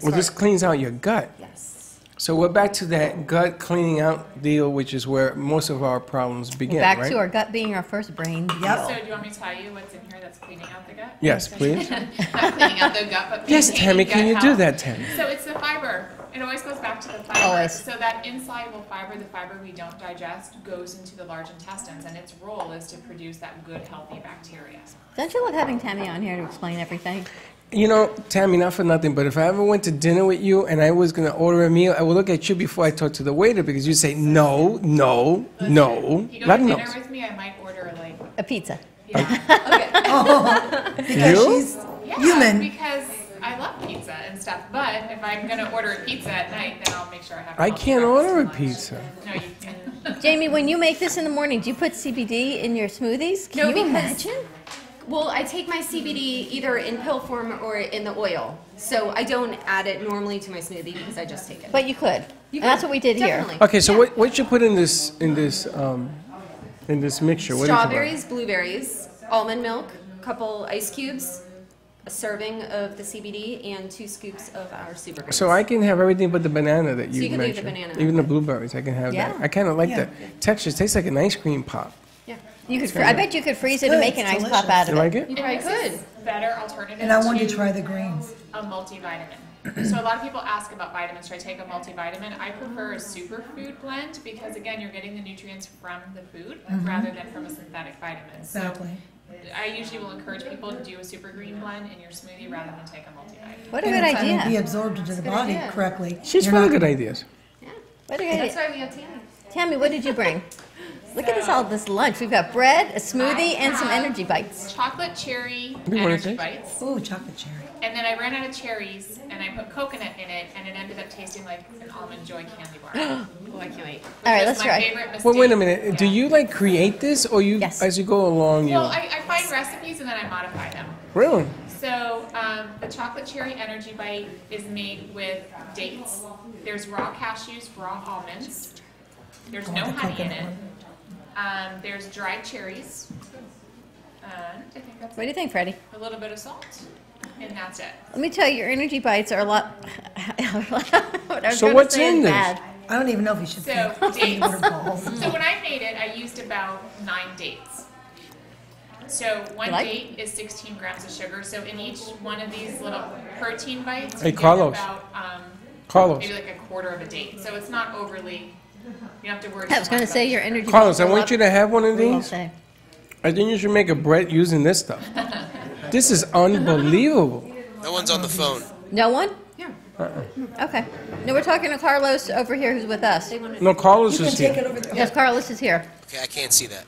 Well, this cleans out your gut. Yes. So we're back to that gut cleaning out deal, which is where most of our problems begin, Back right? to our gut being our first brain. So do you want me to tell you what's in here that's cleaning out the gut? Yes, please. Not cleaning out the gut, but Yes, maintaining Tammy, gut can you do health. that, Tammy? So it's the fiber. It always goes back to the fiber. Always. So that insoluble fiber, the fiber we don't digest, goes into the large intestines, and its role is to produce that good, healthy bacteria. Don't you love having Tammy on here to explain everything? You know, Tammy, not for nothing, but if I ever went to dinner with you and I was going to order a meal, I would look at you before I talk to the waiter because you say, no, no, no. If you go Let to him dinner know. with me, I might order like A pizza. Oh, because You? she's yeah, human. because I love pizza and stuff. But if I'm gonna order a pizza at night, then I'll make sure I have. I healthy can't breakfast order a and lunch. pizza. No, you can. Jamie, when you make this in the morning, do you put CBD in your smoothies? Can No, you because- imagine? Well, I take my CBD either in pill form or in the oil. So I don't add it normally to my smoothie because I just take it. But you could. You And that's could, what we did definitely. here. Okay, so what you put in this mixture? What is it about? Strawberries, blueberries, almond milk, a couple ice cubes, a serving of the CBD, and 2 scoops of our super greens. So I can have everything but the banana that you So you can leave the mentioned. banana. Even the blueberries, I can have Yeah. that. I kind of like Yeah. that texture. It tastes like an ice cream pop. Yeah. You could. I bet you could freeze it and good, make an it's ice pop delicious. out You of like it. it? You probably This could. is better alternative. And I wanted to try the greens. A multivitamin. So a lot of people ask about vitamins. Should I take a multivitamin? I prefer a superfood blend because again, you're getting the nutrients from the food rather than from a synthetic vitamin. So Exactly. I usually will encourage people to do a super green blend in your smoothie rather than take a multivitamin. What a And good it's going to be idea. absorbed into the good body idea. correctly. She's You're full of not good ideas. What a good That's idea. why we have Tammy. Tammy, what did you bring? Look at this all this lunch. We've got bread, a smoothie, and some energy bites. Chocolate cherry You want energy this? bites. Ooh, chocolate cherry. And then I ran out of cherries and I put coconut in it and it ended up tasting like an almond joy candy bar. Oh, I can't wait. All right, Which let's was my try. favorite mistake. Well, wait a minute. Do Yeah. you like create this, or you, Yes. as you go along, you Well, I find recipes and then I modify them. really? So the chocolate cherry energy bite is made with dates. There's raw cashews, raw almonds. There's no the honey in coconut it. There's dried cherries. And I think that's What do you think, Freddie? a little bit of salt. And that's it. Let me tell you, your energy bites are a lot. What I was So gonna what's say in is this? bad. I don't even know if you should So say dates. water balls. So when I made it, I used about 9 dates. So one like? date is 16 grams of sugar. So in each one of these little protein bites, Hey, you get Carlos. about Carlos. maybe like a quarter of a date. So it's not overly. You don't have to worry. I was going to say your energy. Carlos, I bites are a want lot- you to have one of we won't these. say. I think you should make a bread using this stuff. This is unbelievable. No one's on the phone. No one? Yeah. Okay. No, we're talking to Carlos over here who's with us. No, Carlos You can is take here. it over there. Yes, Carlos is here. Okay, I can't see that.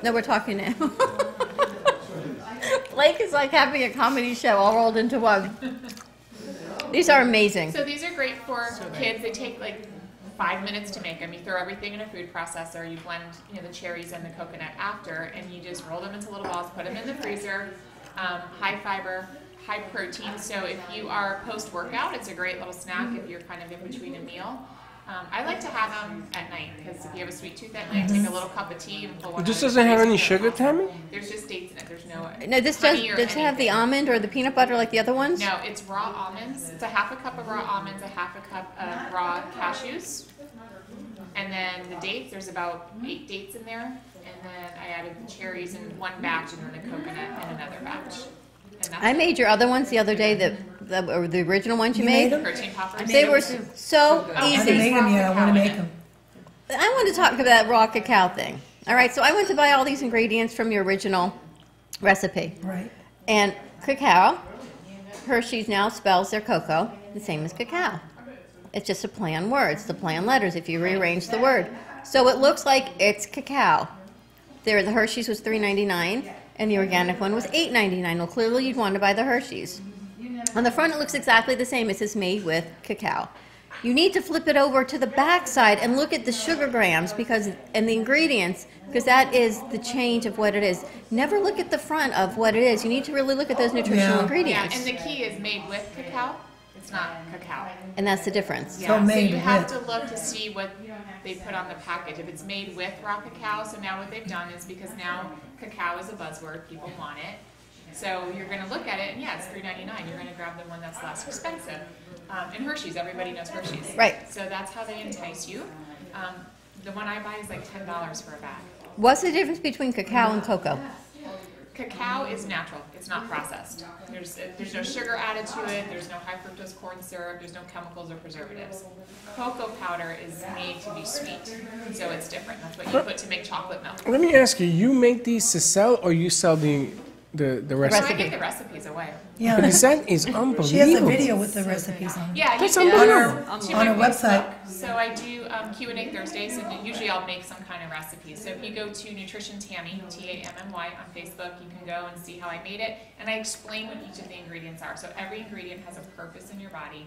No, we're talking now. Blake is like having a comedy show all rolled into one. These are amazing. So these are great for kids. They take like 5 minutes to make them. You throw everything in a food processor. You blend, the cherries and the coconut after, and you just roll them into little balls. Put them in the freezer. High fiber, high protein. So if you are post workout, it's a great little snack if you're kind of in between a meal. I like to have them at night because if you have a sweet tooth at night, take a little cup of tea and pull one. This out of the doesn't have freezer. any sugar, Tammy? There's just dates in it. There's no. No, this does. honey or Does it have the anything. almond or the peanut butter like the other ones? No, it's raw almonds. It's a half a cup of raw almonds, a half a cup of raw cashews. And then the dates, there's about 8 dates in there. And then I added the cherries in one batch and then the coconut in another batch. And that's I made your other ones the other day. Or the original ones you made. them? protein poppers. They were so I easy. haven't made them yet. I want to make them. I want to talk about that raw cacao thing. All right, so I went to buy all these ingredients from your original recipe. Right. And cacao, Hershey's now spells their cocoa the same as cacao. It's just a play on words, the play on letters if you rearrange the word. So it looks like it's cacao. The Hershey's was $3.99 and the organic one was $8.99. Well, clearly you'd want to buy the Hershey's. On the front it looks exactly the same. It says made with cacao. You need to flip it over to the back side and look at the sugar grams and the ingredients because that is the change of what it is. Never look at the front of what it is. You need to really look at those nutritional Yeah. ingredients. Yeah, and the key is made with cacao. It's not cacao. And that's the difference. Yeah, so made you have with. to look to see what they put on the package. If it's made with raw cacao, so now what they've done is because now cacao is a buzzword, people want it. So you're going to look at it, and yeah, it's $3.99. You're going to grab the one that's less expensive. And Hershey's, everybody knows Hershey's. Right. So that's how they entice you. The one I buy is like $10 for a bag. What's the difference between cacao and cocoa? Cacao is natural. It's not processed. There's no sugar added to it. There's no high fructose corn syrup. There's no chemicals or preservatives. Cocoa powder is made to be sweet, so it's different. That's what you put to make chocolate milk. Let me ask you, you make these to sell or you sell the the So recipe? I give the recipes away. Yeah. Because that is unbelievable. She has a video with the recipes on. Yeah, That's you can unbelievable. to On my her website. Facebook. So I do Q&A Thursdays, and usually I'll make some kind of recipe. So if you go to Nutrition Tammy, Tammy on Facebook, you can go and see how I made it, and I explain what each of the ingredients are. So every ingredient has a purpose in your body: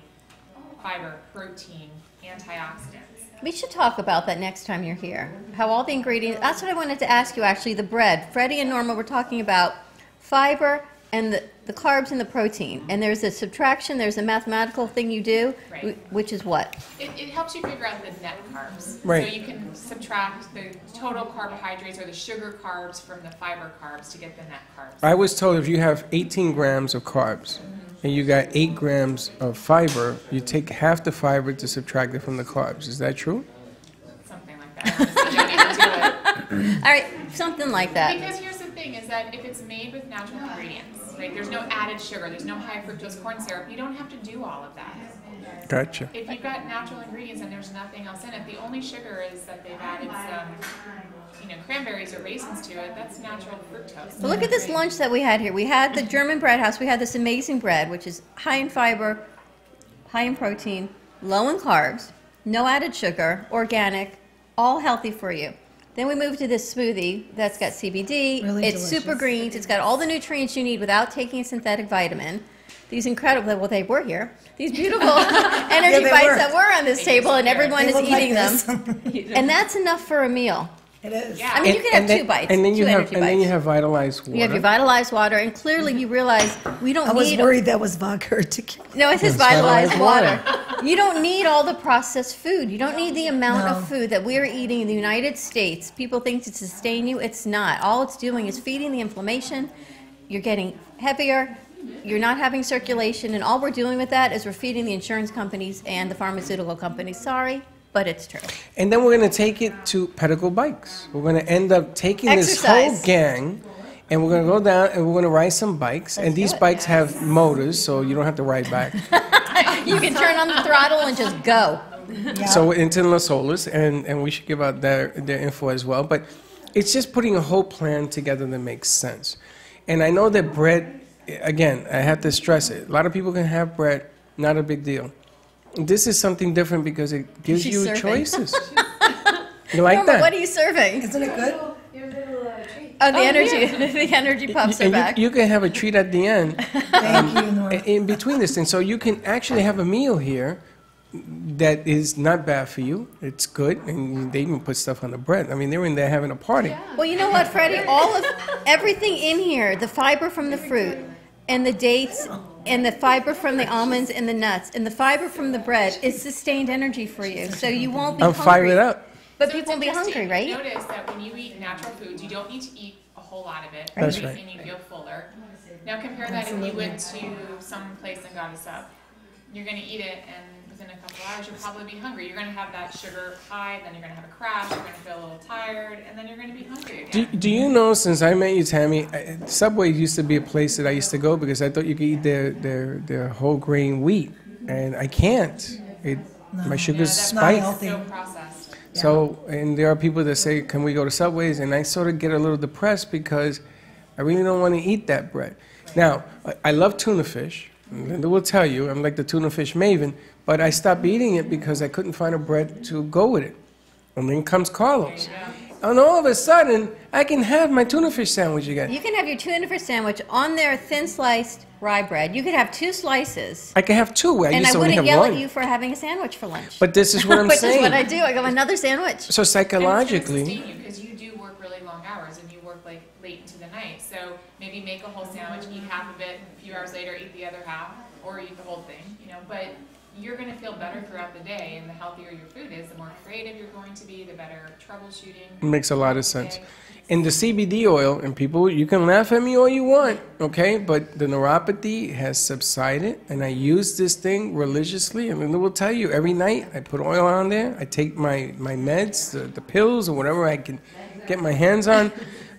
fiber, protein, antioxidants. We should talk about that next time you're here. How all the ingredients, that's what I wanted to ask you actually, the bread. Freddie and Norma were talking about fiber and the carbs and the protein. And there's a subtraction, there's a mathematical thing you do, Right. which is what? It helps you figure out the net carbs. Right. So you can subtract the total carbohydrates or the sugar carbs from the fiber carbs to get the net carbs. I was told if you have 18 grams of carbs and you got 8 grams of fiber, you take half the fiber to subtract it from the carbs. Is that true? Something like that. Honestly, don't even do it. All right, something like that. Because here's the thing, is that if it's made with natural ingredients, right, there's no added sugar, there's no high fructose corn syrup, you don't have to do all of that. Gotcha. If you've got natural ingredients and there's nothing else in it, the only sugar is that they've added some, cranberries or raisins to it, that's natural fructose. But look at this lunch that we had here. We had the German bread house. We had this amazing bread, which is high in fiber, high in protein, low in carbs, no added sugar, organic, all healthy for you. Then we moved to this smoothie that's got CBD. Really it's delicious. super greens. It's got all the nutrients you need without taking a synthetic vitamin. These incredible, well, they were here. These beautiful energy they bites were. that were on this table, and everyone They is look like eating this. them. And that's enough for a meal. It is. Yeah. I mean, you can have then, 2 bites, and then 2 you have, energy and then you bites. have vitalized water. You have your vitalized water, and clearly you realize we don't I was need. worried that was vodka or tequila. No, it says It's vitalized vitalized water. You don't need all the processed food. You don't need the amount No. of food that we're eating in the United States. People think to sustain you. It's not. All it's doing is feeding the inflammation. You're getting heavier. You're not having circulation. And all we're doing with that is we're feeding the insurance companies and the pharmaceutical companies. Sorry, but it's true. And then we're going to take it to pedicle bikes. We're going to end up taking this Exercise. whole gang, and we're going to go down and we're going to ride some bikes. And these bikes have motors, so you don't have to ride back. You can turn on the throttle and just go. Yeah. So into Las Olas, and we should give out their info as well. But it's just putting a whole plan together that makes sense. And I know that bread, again, I have to stress it. A lot of people can have bread, not a big deal. This is something different because it gives She's you serving. choices. You like Norma, that? what are you serving? Isn't it good? Oh, the energy, the energy puffs are And back. you can have a treat at the end Thank you, Norma. in between this thing. So you can actually have a meal here that is not bad for you. It's good, and they even put stuff on the bread. I mean, they're in there having a party. Well, you know what, Freddie? Everything in here, the fiber from the fruit, and the dates, and the fiber from the almonds and the nuts, and the fiber from the bread is sustained energy for you. So you won't be I'm hungry. fired up. But So people will it's be hungry, interesting. right? Notice that when you eat natural foods, you don't need to eat a whole lot of it. That's and right. And you feel fuller. Now compare that if you went to some place and got a sub. You're going to eat it, and within a couple hours, you'll probably be hungry. You're going to have that sugar high, then you're going to have a crash, you're going to feel a little tired, and then you're going to be hungry again. Do you know, since I met you, Tammy, Subway used to be a place that I used to go because I thought you could eat their whole grain wheat, and I can't. My sugar's that's spiked. so processed. So, and there are people that say, can we go to Subways? And I sort of get a little depressed because I really don't want to eat that bread. Now, I love tuna fish. Linda will tell you, I'm like the tuna fish maven, but I stopped eating it because I couldn't find a bread to go with it. And then comes Carlos. And all of a sudden, I can have my tuna fish sandwich again. You can have your tuna fish sandwich on their thin sliced rye bread. You could have 2 slices. I can have 2. I And used I to only wouldn't have yell 1. at you for having a sandwich for lunch. But this is what I'm Which saying. is what I do. I go, another sandwich. So And it's psychologically, going to sustain you because you do work really long hours and you work like late into the night. So maybe make a whole sandwich, eat half of it, a few hours later eat the other half, or eat the whole thing, but you're going to feel better throughout the day, and the healthier your food is, the more creative you're going to be, the better troubleshooting. it makes a lot of sense. And the CBD oil, and people, you can laugh at me all you want, okay? But the neuropathy has subsided, and I use this thing religiously. And Linda will tell you, every night I put oil on there. I take my meds, the pills, or whatever I can get my hands on.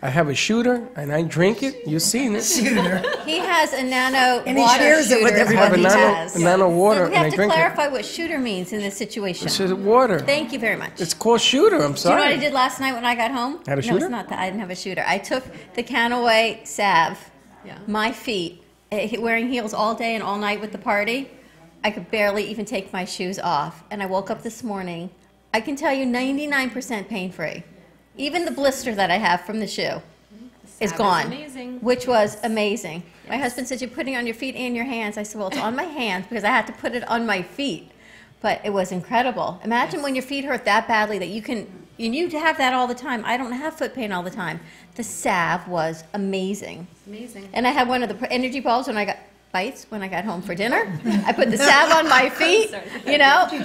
I have a shooter, and I drink it. You've seen it. Shooter. He has a nano And he water shares it with shooter. I have a everybody. He has. nano water, So we and have I to drink it. clarify what shooter means in this situation. It's just water. Thank you very much. It's called shooter. I'm Do you know sorry. what I did last night when I got home? Had a No, shooter? it's not that. I didn't have a shooter. I took the Canaway salve Yeah. My feet, wearing heels all day and all night with the party, I could barely even take my shoes off. And I woke up this morning, I can tell you 99% pain-free. Even the blister that I have from the shoe is gone, which was amazing. My husband said, you're putting it on your feet and your hands. I said, well, it's on my hands because I had to put it on my feet. But it was incredible. Imagine when your feet hurt that badly that you have that all the time. I don't have foot pain all the time. The salve was amazing. Amazing. And I had one of the energy balls when I got home for dinner. I put the salve on my feet,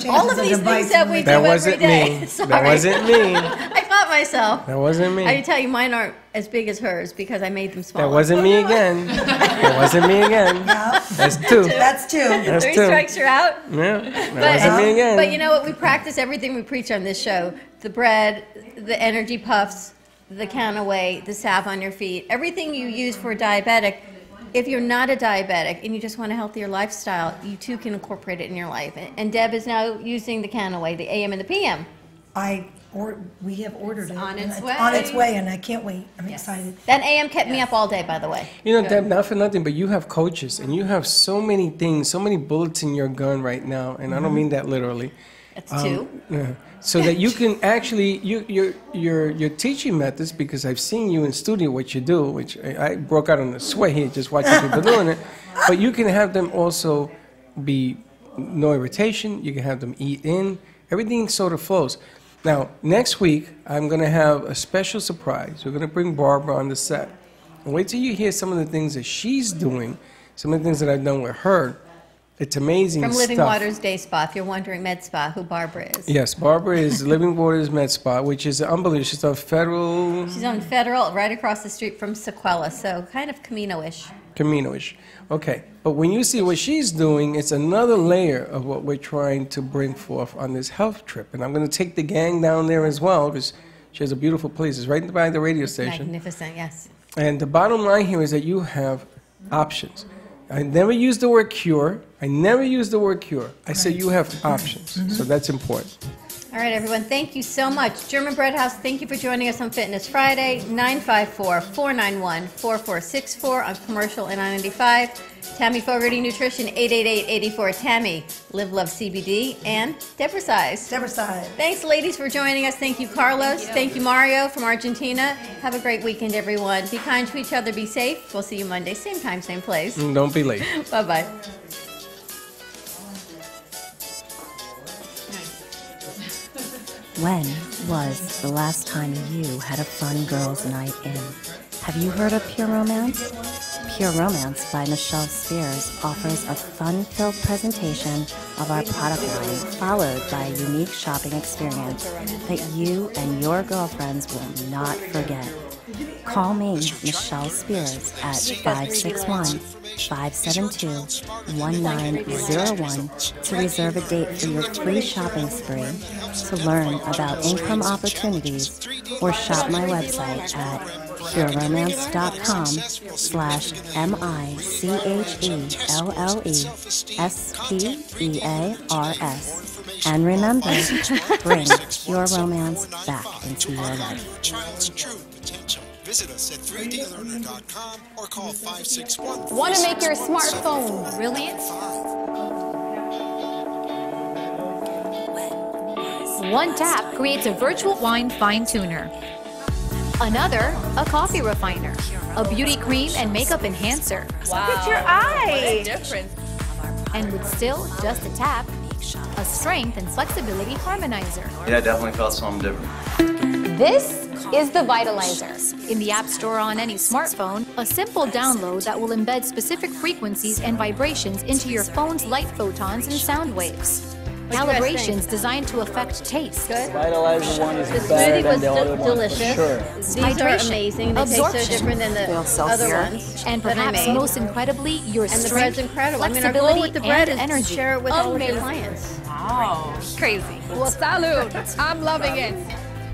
all of these things that we do every day. Sorry. That wasn't me. I caught myself. That wasn't me. I can tell you mine aren't as big as hers because I made them smaller. That wasn't me again. That wasn't me again. That's two. That's two. That's 3 two. strikes, you're out. Yeah, that wasn't me again. But you know what? We practice everything we preach on this show. The bread, the energy puffs, the counterweight, the salve on your feet, everything you use for a diabetic. If you're not a diabetic and you just want a healthier lifestyle, you too can incorporate it in your life. And Deb is now using the counterweight, the AM and the PM. We have ordered it. On its It's way. on its way, and I can't wait. I'm excited. That AM kept me up all day, by the way. You know, Deb, not for nothing, but you have coaches, and you have so many things, so many bullets in your gun right now, and I don't mean that literally. That's two. Yeah. So that you can actually, your teaching methods, because I've seen you in studio what you do, which I broke out in a sweat here just watching people doing it, but you can have them also be no irritation, you can have them eat in, everything sort of flows. Now, next week, I'm going to have a special surprise. We're going to bring Barbara on the set. And wait till you hear some of the things that she's doing, some of the things that I've done with her. It's amazing From stuff. Living Waters Day Spa, if you're wondering, Med Spa, who Barbara is. Yes, Barbara is Living Waters Med Spa, which is unbelievable. She's on Federal... She's on Federal, right across the street from Sequela, so kind of Camino-ish. Camino-ish. Okay, but when you see what she's doing, it's another layer of what we're trying to bring forth on this health trip. And I'm going to take the gang down there as well, because she has a beautiful place. It's right by the radio station. Magnificent, yes. And the bottom line here is that you have options. I never use the word cure. I never use the word cure. I say you have options. So that's important. All right, everyone, thank you so much. German Bread House, thank you for joining us on Fitness Friday, 954-491-4464 on commercial and I-95. Tammy Fogarty Nutrition, 888-84-TAMMY. Live, Love, CBD, and Deborah Size. Deborah Size. Thanks, ladies, for joining us. Thank you, Carlos. Thank you, Mario from Argentina. Have a great weekend, everyone. Be kind to each other. Be safe. We'll see you Monday, same time, same place. Don't be late. Bye-bye. When was the last time you had a fun girls' night in? Have you heard of Pure Romance? Pure Romance by Michelle Spears offers a fun-filled presentation of our product line, followed by a unique shopping experience that you and your girlfriends will not forget. Call me, Michelle Spears, at 561-572-1901 to reserve a date for your free shopping spree, to learn about income opportunities, or shop my website at pureromance.com/MICHELLESPEARS. And remember, bring Pure Romance back into your life. Visit us at 3dlearner.com or call 561. Want to make your smartphone brilliant? One tap creates a virtual wine fine tuner. Another, a coffee refiner. A beauty cream and makeup enhancer. Wow. Look at your eye! That's different. And with still just a tap, a strength and flexibility harmonizer. Yeah, I definitely felt something different. This is the Vitalizer. In the App Store on any smartphone, a simple download that will embed specific frequencies and vibrations into your phone's light photons and sound waves. Calibrations designed to affect taste. The Vitalizer one is The better smoothie than was the other one, for delicious. sure. These are Hydration, amazing. They taste absorption, so different than the other ones and that I perhaps made. most incredibly, your And the strength, bread's incredible. I mean, our flexibility, goal with the bread and is energy. to share it with all of your clients. Wow. Crazy. Well, salud. I'm loving it.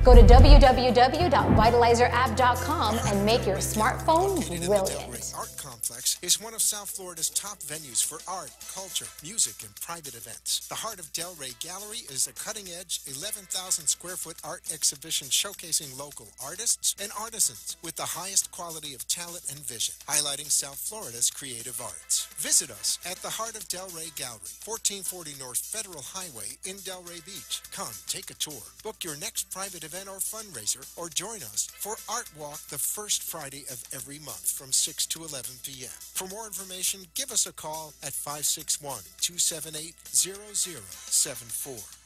Go to www.vitalizerapp.com and make your smartphone brilliant. Art Complex is one of South Florida's top venues for art, culture, music, and private events. The Heart of Delray Gallery is a cutting-edge 11,000 square foot art exhibition showcasing local artists and artisans with the highest quality of talent and vision, highlighting South Florida's creative arts. Visit us at the Heart of Delray Gallery, 1440 North Federal Highway in Delray Beach. Come, take a tour, book your next private event or fundraiser, or join us for Art Walk the first Friday of every month from 6 to 11 p.m. For more information, give us a call at 561-278-0074.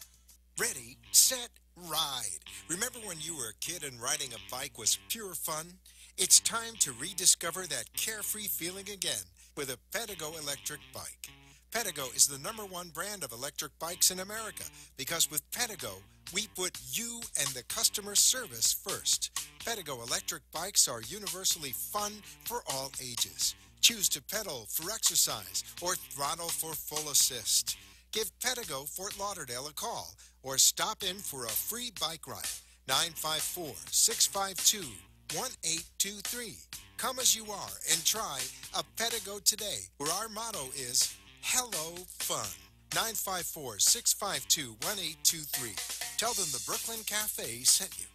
Ready, set, ride. Remember when you were a kid and riding a bike was pure fun? It's time to rediscover that carefree feeling again with a Pedigo electric bike. Pedigo is the #1 brand of electric bikes in America because with Pedigo, we put you and the customer service first. Pedigo electric bikes are universally fun for all ages. Choose to pedal for exercise or throttle for full assist. Give Pedigo Fort Lauderdale a call or stop in for a free bike ride. 954-652-1823. Come as you are and try a Pedigo today, where our motto is Hello Fun. 954-652-1823. Tell them the Brooklyn Cafe sent you.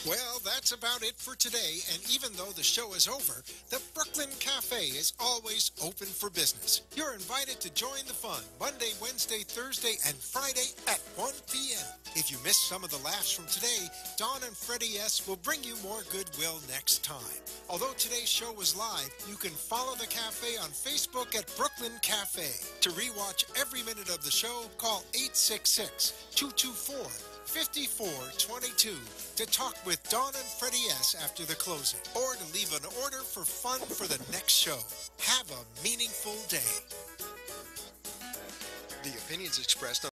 Well, that's about it for today, and even though the show is over, the Brooklyn Cafe is always open for business. You're invited to join the fun Monday, Wednesday, Thursday, and Friday at 1 p.m. If you missed some of the laughs from today, Dawn and Freddy S. will bring you more goodwill next time. Although today's show was live, you can follow the cafe on Facebook at Brooklyn Cafe. To rewatch every minute of the show, call 866-224-5422 to talk with Dawn and Freddy S. after the closing, or to leave an order for fun for the next show. Have a meaningful day. The opinions expressed on